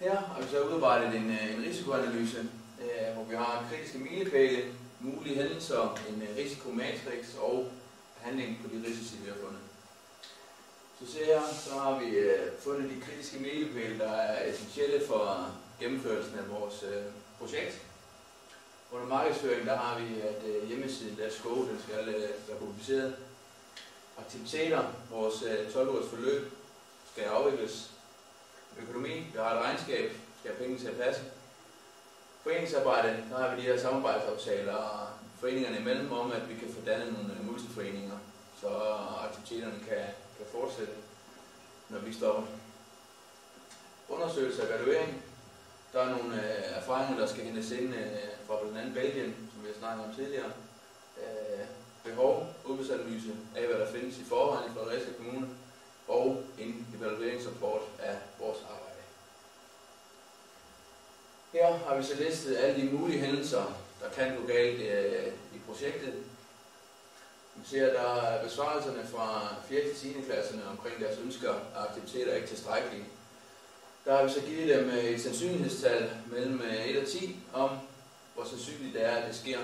Her har vi så udarbejdet en risikoanalyse, hvor vi har kritiske milepæle, mulige hændelser, en risikomatrix og handling på de risici, vi har fundet. Så har vi fundet de kritiske milepæle, der er essentielle for gennemførelsen af vores projekt. Under markedsføring der har vi, at hjemmesiden Let's Go, den skal være publiceret. Aktiviteter, vores 12-ugers forløb, skal afvikles. Økonomi, vi har et regnskab, skal have penge til at passe. Foreningsarbejde, der har vi de her samarbejdsaftaler foreningerne imellem om, at vi kan få dannet nogle multiforeninger, så aktiviteterne kan fortsætte, når vi stopper. Undersøgelse og evaluering. Der er nogle erfaringer, der skal hentes ind fra blandt andet Belgien, som vi har snakket om tidligere. Behov, udbudsanalyse af, hvad der findes i forvejen i Fredericia Kommune, og en evalueringsrapport af vores arbejde. Her har vi så listet alle de mulige hændelser, der kan gå galt i projektet. Vi ser, at der er besvarelserne fra 4. til 10. klasserne omkring deres ønsker og aktiviteter ikke tilstrækkelige. Der har vi så givet dem et sandsynlighedstal mellem 1 og 10 om, hvor sandsynligt det er, at det sker.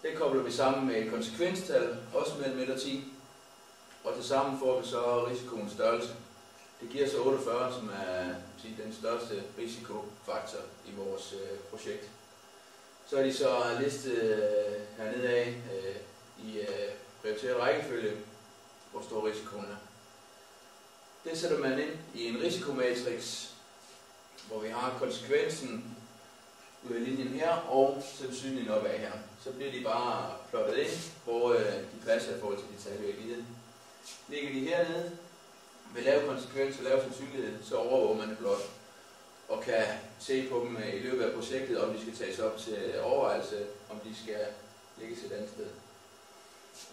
Det kobler vi sammen med et konsekvenstal, også mellem 1 og 10. Og tilsammen får vi så risikoens størrelse. Det giver så 48, som er den største risikofaktor i vores projekt. Så er de så listet hernede af i prioriteret rækkefølge, hvor stor risikoen er. Det sætter man ind i en risikomatrix, hvor vi har konsekvensen ud af linjen her og sandsynligt op af her. Så bliver de bare plottet ind, hvor de passer i forhold til de tal, vi har givet. Ligger de hernede ved lav konsekvens og lav sandsynlighed, så overvåger man det blot og kan se på dem i løbet af projektet, om de skal tages op til overvejelse, om de skal lægges et andet sted.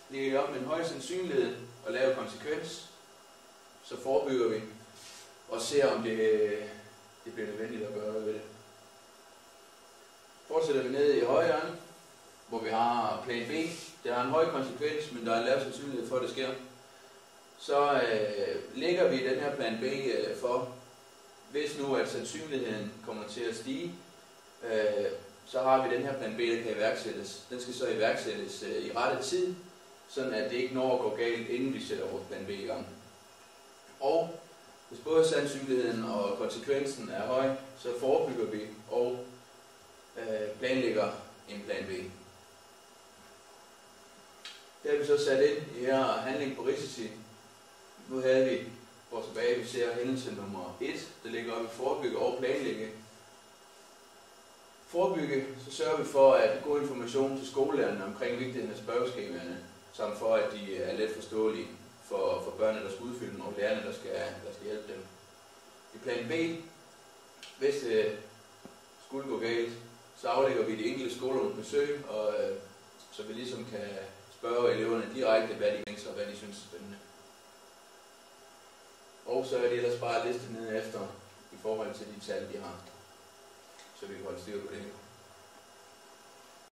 Ligger de op med en høj sandsynlighed og lav konsekvens, så forebygger vi og ser, om det bliver nødvendigt at gøre noget ved det. Fortsætter vi ned i højre hjørne, hvor vi har plan B. Der er en høj konsekvens, men der er en lav sandsynlighed for, at det sker. Så lægger vi den her plan B for, hvis nu at sandsynligheden kommer til at stige, så har vi den her plan B, der kan iværksættes. Den skal så iværksættes i rette tid, sådan at det ikke når at gå galt, inden vi sætter vores plan B i gang. Og hvis både sandsynligheden og konsekvensen er høj, så forebygger vi og planlægger en plan B. Det har vi så sat ind i her handling på risici. Nu havde vi, hvor tilbage vi ser hændelse nummer 1, der ligger oppe i forebygge og planlægge. Forebygge, så sørger vi for at god information til skolelærerne omkring vigtigheden af spørgeskemaerne, samt for at de er let forståelige for børnene, der skal udfylde dem, og lærerne, der skal hjælpe dem. I plan B, hvis det skulle gå galt, så aflægger vi de enkelte skoler nogle besøg, og så vi ligesom kan spørge eleverne direkte, hvad de tænker og hvad de synes er spændende. Og så er det ellers bare listet ned efter i forhold til de tal, de har, så vi kan holde styr på det.